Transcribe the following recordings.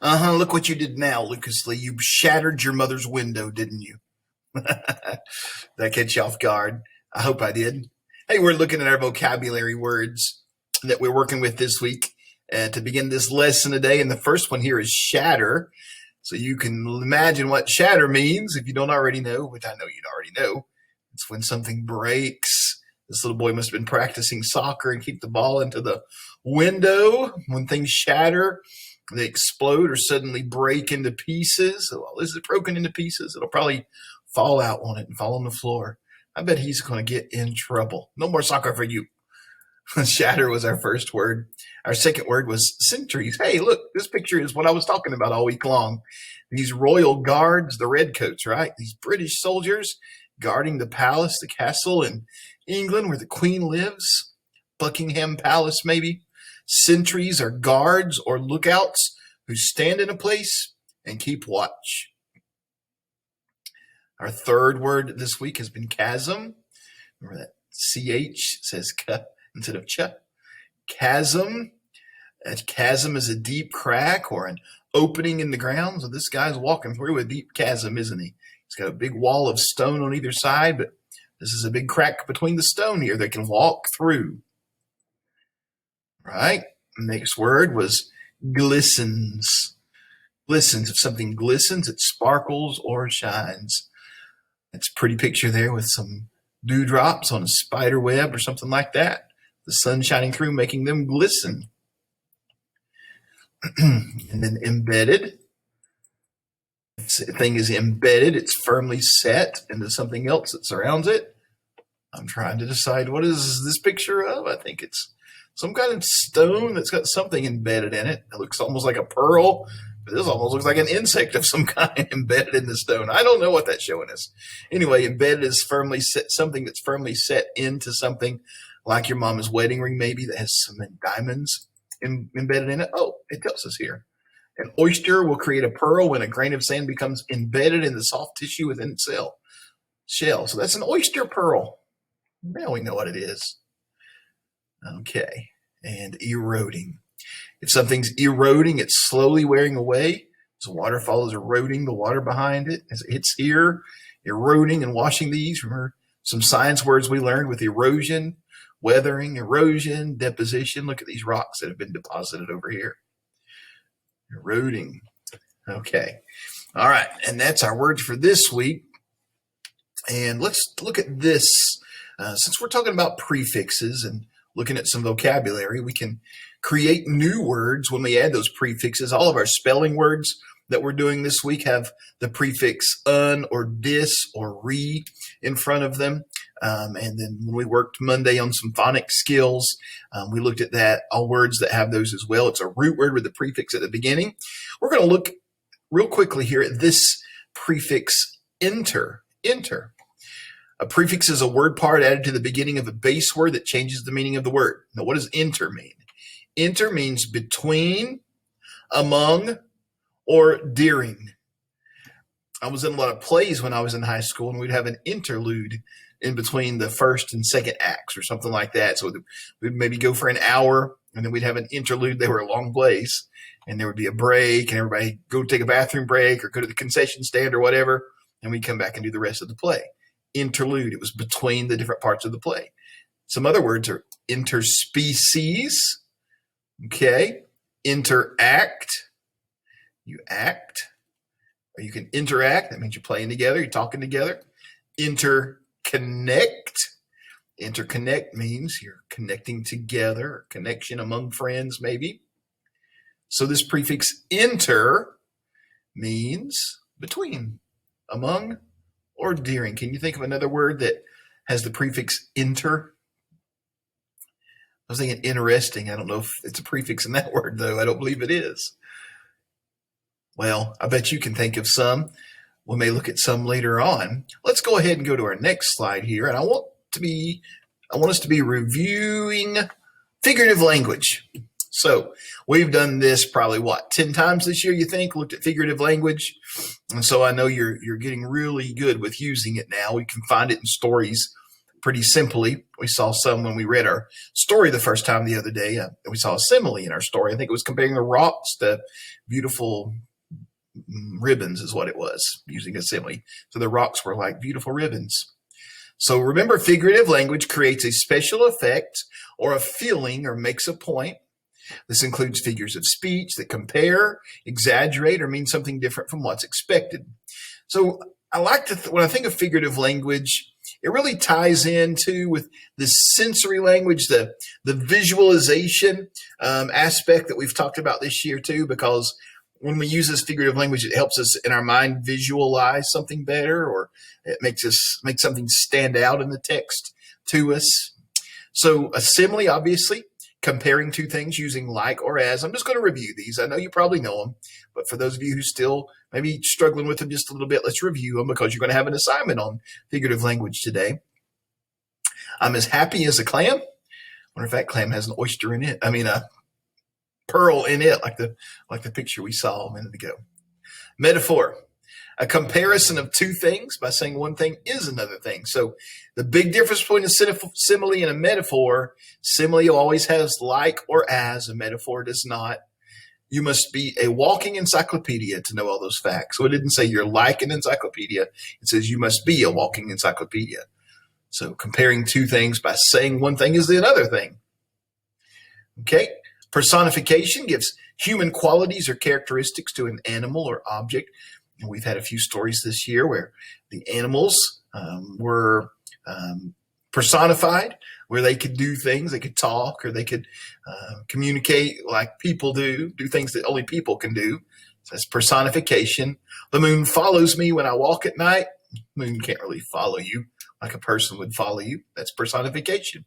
Look what you did now, Lucas Lee. You shattered your mother's window, didn't you? That catch you off guard. I hope I did. Hey, we're looking at our vocabulary words that we're working with this week to begin this lesson today. And the first one here is shatter. So you can imagine what shatter means if you don't already know, which I know you already know. It's when something breaks. This little boy must have been practicing soccer and keep the ball into the window. When things shatter, they explode or suddenly break into pieces. Well, is it broken into pieces? It'll probably fall out on it and fall on the floor. I bet he's going to get in trouble. No more soccer for you. Shatter was our first word. Our second word was sentries. Hey, look, this picture is what I was talking about all week long. These royal guards, the redcoats, right? These British soldiers guarding the palace, the castle in England where the Queen lives. Buckingham Palace, maybe. Sentries are guards or lookouts who stand in a place and keep watch. Our third word this week has been chasm. Remember that CH says K instead of ch. Chasm. A chasm is a deep crack or an opening in the ground. So this guy's walking through a deep chasm, isn't he? He's got a big wall of stone on either side, but this is a big crack between the stone here they can walk through. Right? Next word was glistens. Glistens. If something glistens, it sparkles or shines. That's a pretty picture there with some dewdrops on a spider web or something like that. The sun shining through, making them glisten. And then embedded. If a thing is embedded, it's firmly set into something else that surrounds it. I'm trying to decide what is this picture of. I think it's some kind of stone that's got something embedded in it. It looks almost like a pearl, but this almost looks like an insect of some kind embedded in the stone. I don't know what that's showing us. Anyway, embedded is firmly set, something that's firmly set into something, like your mama's wedding ring maybe that has some diamonds embedded in it. Oh, it tells us here. An oyster will create a pearl when a grain of sand becomes embedded in the soft tissue within its shell. So that's an oyster pearl. Now we know what it is. Okay, and eroding. If something's eroding, it's slowly wearing away. As a waterfall is eroding the water behind it. As it hits here, eroding and washing these. Remember some science words we learned with erosion, weathering, erosion, deposition. Look at these rocks that have been deposited over here. Eroding. Okay. All right, and that's our words for this week. And let's look at this. Since we're talking about prefixes and looking at some vocabulary, we can create new words when we add those prefixes. All of our spelling words that we're doing this week have the prefix un or dis or re in front of them. And then when we worked Monday on some phonics skills, we looked at that, all words that have those as well. It's a root word with the prefix at the beginning. We're going to look real quickly here at this prefix enter. Enter. A prefix is a word part added to the beginning of a base word that changes the meaning of the word. Now, what does enter mean? Enter means between, among, or during. I was in a lot of plays when I was in high school, and we'd have an interlude in between the first and second acts or something like that. So we'd maybe go for an hour, and then we'd have an interlude. They were long plays, and there would be a break, and everybody go take a bathroom break or go to the concession stand or whatever, and we'd come back and do the rest of the play. Interlude. It was between the different parts of the play. Some other words are interspecies. Okay. Interact. You act. Or you can interact. That means you're playing together. You're talking together. Interconnect. Interconnect means you're connecting together. Or connection among friends, maybe. So this prefix inter means between, among, or during. Can you think of another word that has the prefix inter? I was thinking interesting. I don't know if it's a prefix in that word, though. I don't believe it is. Well, I bet you can think of some. We may look at some later on. Let's go ahead and go to our next slide here. And I want us to be reviewing figurative language. So we've done this probably, 10 times this year, you think, looked at figurative language. And so I know you're getting really good with using it now. We can find it in stories pretty simply. We saw some when we read our story the first time the other day. We saw a simile in our story. I think it was comparing the rocks to beautiful ribbons is what it was, using a simile. So the rocks were like beautiful ribbons. So remember, figurative language creates a special effect or a feeling or makes a point. This includes figures of speech that compare, exaggerate, or mean something different from what's expected. So I like to, when I think of figurative language, it really ties into with the sensory language, the visualization aspect that we've talked about this year too, because when we use this figurative language, it helps us in our mind visualize something better, or it makes something stand out in the text to us. So a simile, obviously, comparing two things using like or as. I'm just going to review these. I know you probably know them, but for those of you who still maybe struggling with them just a little bit, let's review them because you're going to have an assignment on figurative language today. I'm as happy as a clam. I wonder if that clam has an oyster in it. I mean, a pearl in it, like the picture we saw a minute ago. Metaphor, a comparison of two things by saying one thing is another thing. So the big difference between a simile and a metaphor, simile always has like or as, a metaphor does not. You must be a walking encyclopedia to know all those facts. So it didn't say you're like an encyclopedia. It says you must be a walking encyclopedia. So comparing two things by saying one thing is the other thing. Okay. Personification gives human qualities or characteristics to an animal or object. And we've had a few stories this year where the animals were personified, where they could do things, they could talk, or they could communicate like people do things that only people can do. So that's personification. The moon follows me when I walk at night. The moon can't really follow you like a person would follow you. That's personification.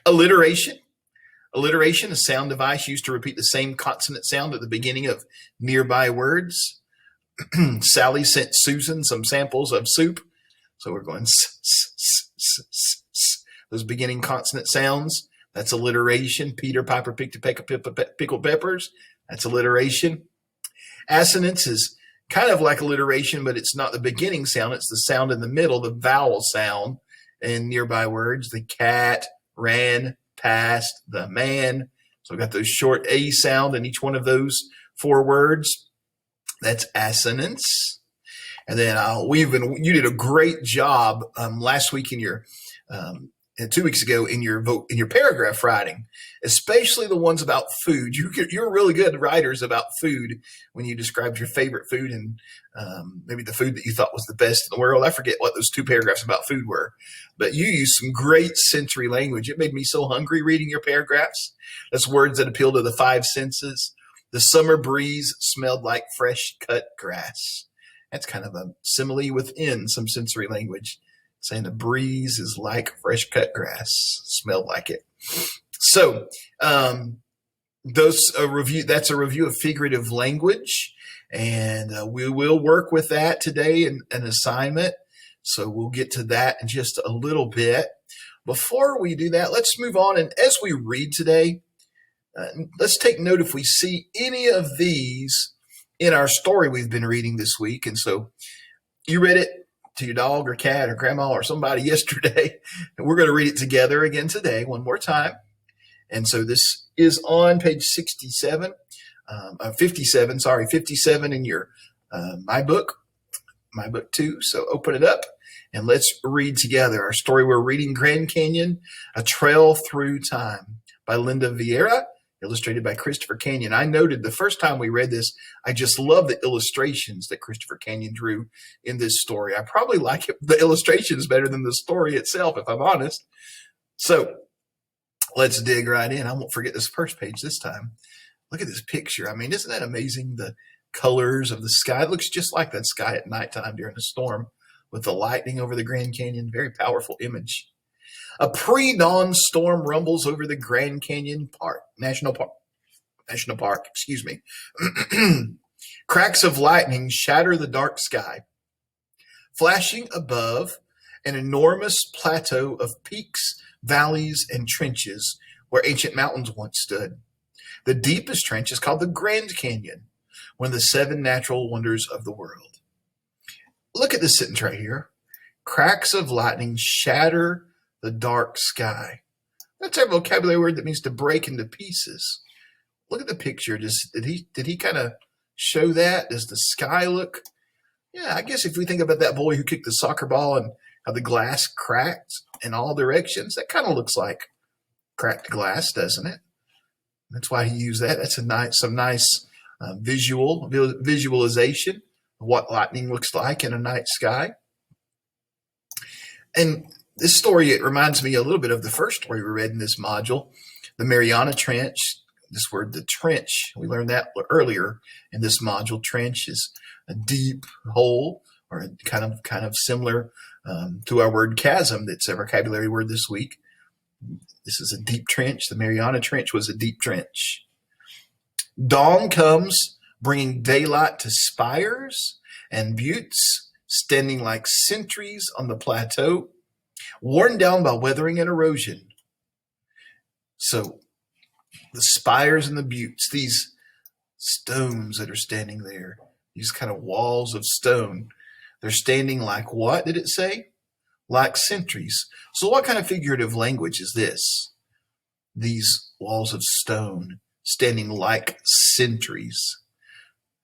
Alliteration. Alliteration, a sound device used to repeat the same consonant sound at the beginning of nearby words. Sally sent Susan some samples of soup. So we're going those beginning consonant sounds. That's alliteration. Peter Piper picked a peck of pickled peppers. That's alliteration. Assonance is kind of like alliteration, but it's not the beginning sound. It's the sound in the middle, the vowel sound in nearby words. The cat ran past the man. So we've got those short A sound in each one of those four words. That's assonance. And then you did a great job last week in your and 2 weeks ago in your paragraph writing, especially the ones about food. You're really good writers about food when you described your favorite food and maybe the food that you thought was the best in the world. I forget what those 2 paragraphs about food were, but you used some great sensory language. It made me so hungry reading your paragraphs. That's words that appeal to the 5 senses. The summer breeze smelled like fresh cut grass. That's kind of a simile within some sensory language, saying the breeze is like fresh cut grass, smelled like it. So that's a review of figurative language, and we will work with that today in an assignment. So we'll get to that in just a little bit. Before we do that, let's move on. And as we read today, let's take note if we see any of these in our story we've been reading this week. And so you read it to your dog or cat or grandma or somebody yesterday, and we're going to read it together again today one more time. And so this is on page 57 in your my book 2. So open it up and let's read together our story. We're reading Grand Canyon, A Trail Through Time by Linda Vieira, illustrated by Christopher Canyon. I noted the first time we read this, I just love the illustrations that Christopher Canyon drew in this story. I probably like the illustrations better than the story itself, if I'm honest. So let's dig right in. I won't forget this first page this time. Look at this picture. I mean, isn't that amazing? The colors of the sky. It looks just like that sky at nighttime during a storm with the lightning over the Grand Canyon. Very powerful image. A pre-dawn storm rumbles over the Grand Canyon National Park. Cracks of lightning shatter the dark sky. Flashing above an enormous plateau of peaks, valleys, and trenches where ancient mountains once stood. The deepest trench is called the Grand Canyon, one of the 7 natural wonders of the world. Look at this sentence right here. Cracks of lightning shatter the dark sky. That's our vocabulary word that means to break into pieces. Look at the picture. Did he kind of show that? Does the sky look? Yeah, I guess if we think about that boy who kicked the soccer ball and how the glass cracked in all directions, that kind of looks like cracked glass, doesn't it? That's why he used that. That's some nice visualization of what lightning looks like in a night sky. And this story, it reminds me a little bit of the first story we read in this module, the Mariana Trench. This word, the trench, we learned that earlier in this module. Trench is a deep hole, or kind of similar to our word chasm. That's a vocabulary word this week. This is a deep trench. The Mariana Trench was a deep trench. Dawn comes, bringing daylight to spires and buttes, standing like sentries on the plateau, worn down by weathering and erosion. So the spires and the buttes, these stones that are standing there, these kind of walls of stone, they're standing like what did it say? Like sentries. So what kind of figurative language is this? These walls of stone standing like sentries.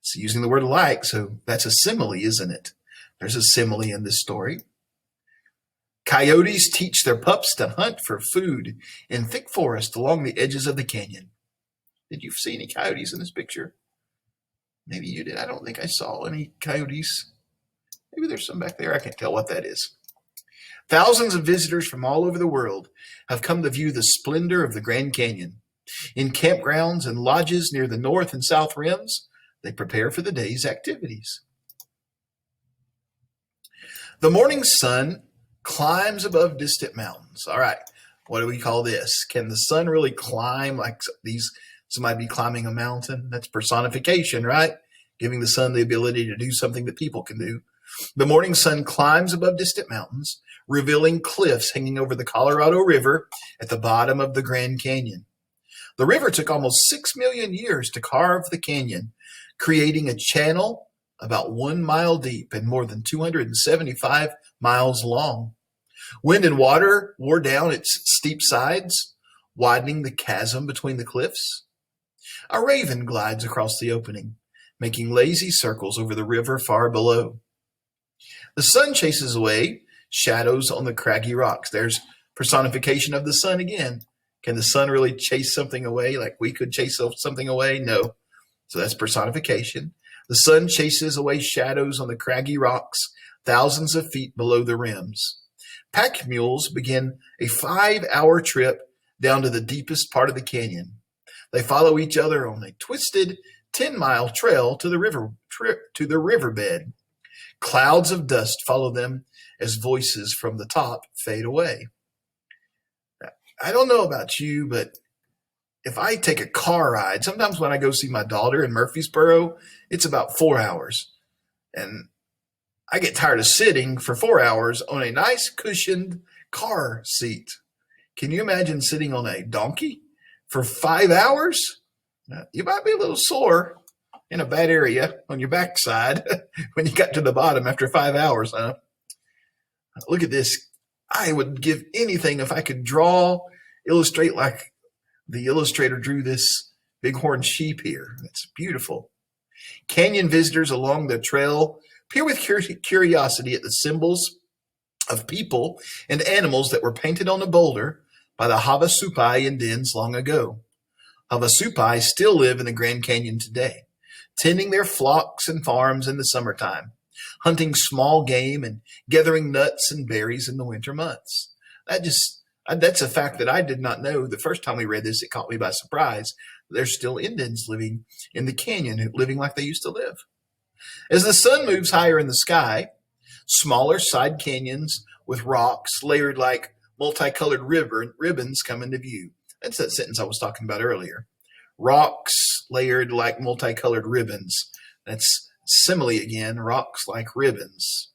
It's using the word like, so that's a simile, isn't it? There's a simile in this story. Coyotes teach their pups to hunt for food in thick forest along the edges of the canyon. Did you see any coyotes in this picture? Maybe you did. I don't think I saw any coyotes. Maybe there's some back there. I can't tell what that is. Thousands of visitors from all over the world have come to view the splendor of the Grand Canyon. In campgrounds and lodges near the north and south rims, they prepare for the day's activities. The morning sun climbs above distant mountains. All right, what do we call this? Can the sun really climb like somebody be climbing a mountain? That's personification, right? Giving the sun the ability to do something that people can do. The morning sun climbs above distant mountains, revealing cliffs hanging over the Colorado River at the bottom of the Grand Canyon. The river took almost 6 million years to carve the canyon, creating a channel about 1 mile deep and more than 275 miles long. Wind and water wore down its steep sides, widening the chasm between the cliffs. A raven glides across the opening, making lazy circles over the river far below. The sun chases away shadows on the craggy rocks. There's personification of the sun again. Can the sun really chase something away like we could chase something away? No. So that's personification. The sun chases away shadows on the craggy rocks, thousands of feet below the rims. Pack mules begin a 5-hour trip down to the deepest part of the canyon. They follow each other on a twisted 10-mile trail to the riverbed. Clouds of dust follow them as voices from the top fade away. I don't know about you, but if I take a car ride, sometimes when I go see my daughter in Murfreesboro, it's about 4 hours. And I get tired of sitting for 4 hours on a nice cushioned car seat. Can you imagine sitting on a donkey for 5 hours? You might be a little sore in a bad area on your backside when you got to the bottom after 5 hours, huh? Look at this. I would give anything if I could illustrate like the illustrator drew this bighorn sheep here. It's beautiful. Canyon visitors along the trail peer with curiosity at the symbols of people and animals that were painted on a boulder by the Havasupai Indians long ago. Havasupai still live in the Grand Canyon today, tending their flocks and farms in the summertime, hunting small game and gathering nuts and berries in the winter months. That's a fact that I did not know. The first time we read this, it caught me by surprise. There's still Indians living in the canyon, living like they used to live. As the sun moves higher in the sky, smaller side canyons with rocks layered like multicolored ribbons come into view. That's that sentence I was talking about earlier. Rocks layered like multicolored ribbons. That's simile again, rocks like ribbons.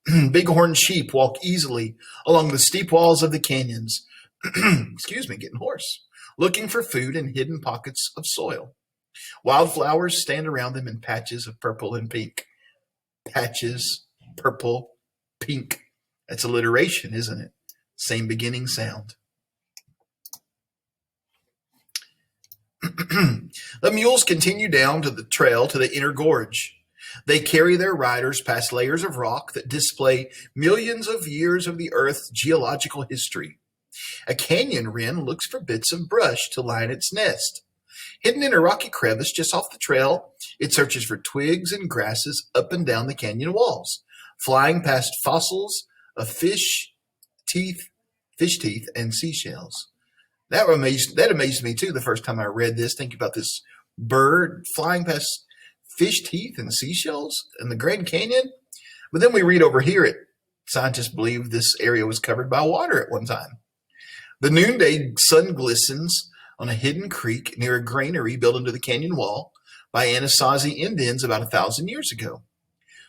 Bighorn sheep walk easily along the steep walls of the canyons. Excuse me, getting hoarse. Looking for food in hidden pockets of soil. Wildflowers stand around them in patches of purple and pink. Patches, purple, pink. That's alliteration, isn't it? Same beginning sound. The mules continue down to the trail to the inner gorge. They carry their riders past layers of rock that display millions of years of the Earth's geological history. A canyon wren looks for bits of brush to line its nest. Hidden in a rocky crevice just off the trail, it searches for twigs and grasses up and down the canyon walls, flying past fossils of fish teeth, and seashells. That amazed me too the first time I read this, thinking about this bird flying past fish teeth and seashells in the Grand Canyon. But then we read over here, scientists believe this area was covered by water at one time. The noonday sun glistens on a hidden creek near a granary built into the canyon wall by Anasazi Indians about 1,000 years ago.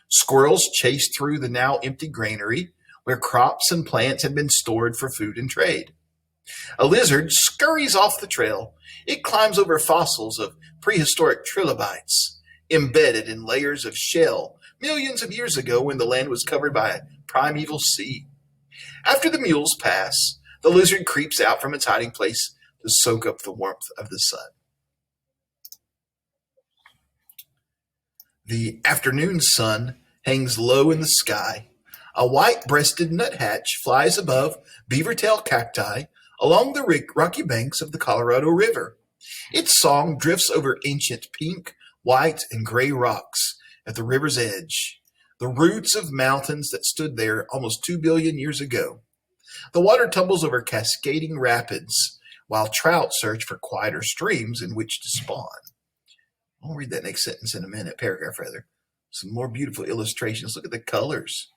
Squirrels chase through the now empty granary where crops and plants had been stored for food and trade. A lizard scurries off the trail. It climbs over fossils of prehistoric trilobites, embedded in layers of shell millions of years ago when the land was covered by a primeval sea. After the mules pass, the lizard creeps out from its hiding place to soak up the warmth of the sun. The afternoon sun hangs low in the sky. A white-breasted nuthatch flies above beaver-tail cacti along the rocky banks of the Colorado River. Its song drifts over ancient pink, white, and gray rocks at the river's edge, the roots of mountains that stood there almost 2 billion years ago. The water tumbles over cascading rapids, while trout search for quieter streams in which to spawn. I'll read that next sentence in a minute, paragraph rather. Some more beautiful illustrations. Look at the colors.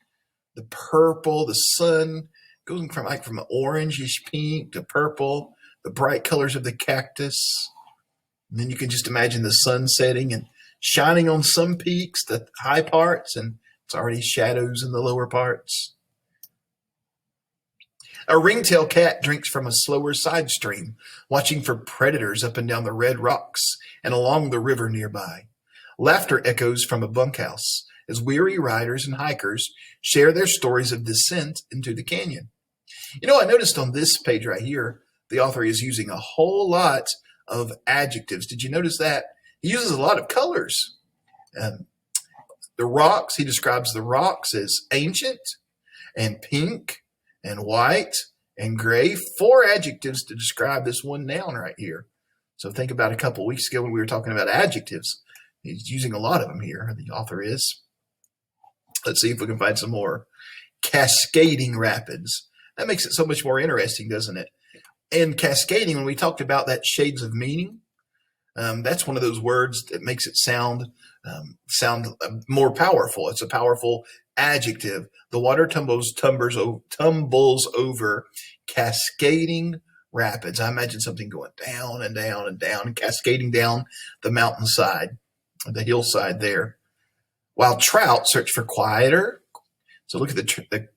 The purple, the sun goes from orangish pink to purple, the bright colors of the cactus. And then you can just imagine the sun setting and shining on some peaks, the high parts, and it's already shadows in the lower parts. A ringtail cat drinks from a slower side stream, watching for predators up and down the red rocks and along the river nearby. Laughter echoes from a bunkhouse as weary riders and hikers share their stories of descent into the canyon. I noticed on this page right here, the author is using a whole lot of adjectives. Did you notice that? He uses a lot of colors. The rocks, he describes the rocks as ancient and pink and white and gray. 4 adjectives to describe this one noun right here. So think about a couple weeks ago when we were talking about adjectives. He's using a lot of them here, the author is. Let's see if we can find some more. Cascading rapids. That makes it so much more interesting, doesn't it? And cascading, when we talked about that shades of meaning, that's one of those words that makes it sound more powerful. It's a powerful adjective. The water tumbles over cascading rapids. I imagine something going down and down and down and cascading down the mountainside, the hillside there. While trout search for quieter. So look at the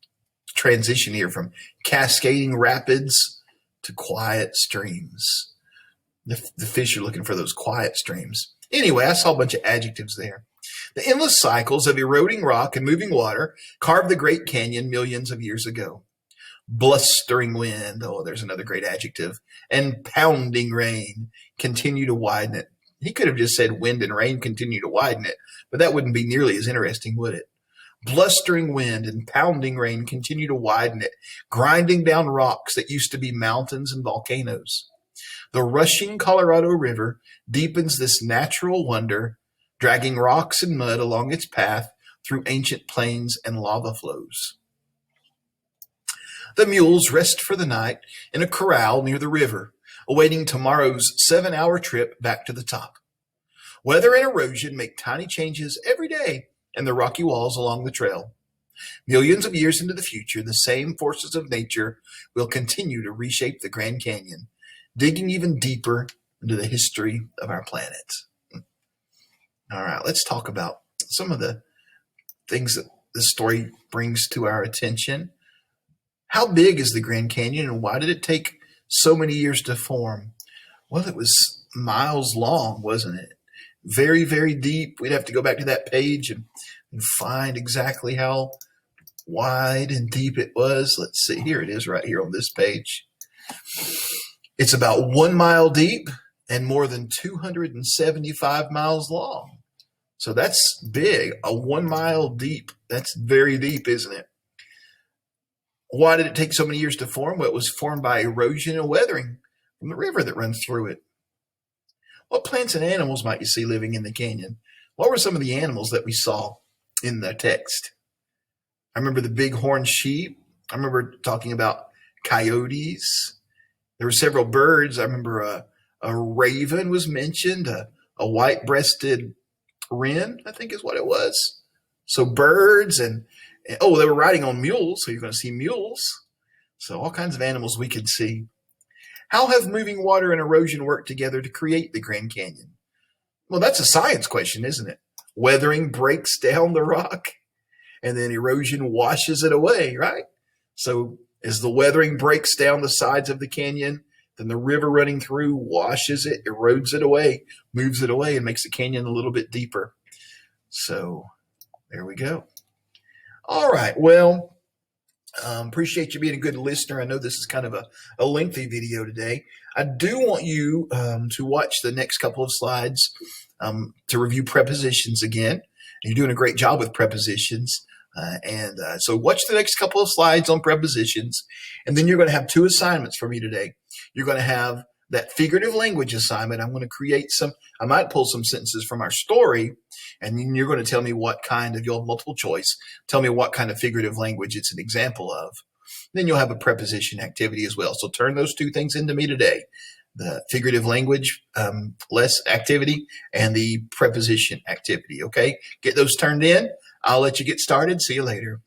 transition here from cascading rapids to quiet streams. The fish are looking for those quiet streams. Anyway, I saw a bunch of adjectives there. The endless cycles of eroding rock and moving water carved the Great Canyon millions of years ago. Blustering wind, there's another great adjective, and pounding rain continue to widen it. He could have just said wind and rain continue to widen it, but that wouldn't be nearly as interesting, would it? Blustering wind and pounding rain continue to widen it, grinding down rocks that used to be mountains and volcanoes. The rushing Colorado River deepens this natural wonder, dragging rocks and mud along its path through ancient plains and lava flows. The mules rest for the night in a corral near the river, awaiting tomorrow's 7-hour trip back to the top. Weather and erosion make tiny changes every day in the rocky walls along the trail. Millions of years into the future, the same forces of nature will continue to reshape the Grand Canyon, digging even deeper into the history of our planet. All right, let's talk about some of the things that this story brings to our attention. How big is the Grand Canyon, and why did it take so many years to form? Well, it was miles long, wasn't it? Very, very deep. We'd have to go back to that page and find exactly how wide and deep it was. Let's see, here it is right here on this page. It's about 1 mile deep and more than 275 miles long. So that's big, a 1 mile deep. That's very deep, isn't it? Why did it take so many years to form? Well, it was formed by erosion and weathering from the river that runs through it. What plants and animals might you see living in the canyon? What were some of the animals that we saw in the text? I remember the bighorn sheep. I remember talking about coyotes. There were several birds. I remember a raven was mentioned, a white-breasted wren, I think is what it was. So birds and they were riding on mules, so you're going to see mules. So all kinds of animals we could see. How have moving water and erosion worked together to create the Grand Canyon? Well, that's a science question, isn't it? Weathering breaks down the rock, and then erosion washes it away, right? So as the weathering breaks down the sides of the canyon, then the river running through washes it, erodes it away, moves it away, and makes the canyon a little bit deeper. So there we go. All right. Well, appreciate you being a good listener. I know this is kind of a lengthy video today. I do want you to watch the next couple of slides to review prepositions again. You're doing a great job with prepositions. So watch the next couple of slides on prepositions, and then you're going to have 2 assignments for me today. You're going to have that figurative language assignment. I'm going to create I might pull some sentences from our story, and then you're going to tell me what kind of, you'll have multiple choice, tell me what kind of figurative language it's an example of. Then you'll have a preposition activity as well. So turn those 2 things into me today. The figurative language less activity and the preposition activity, okay? Get those turned in. I'll let you get started. See you later.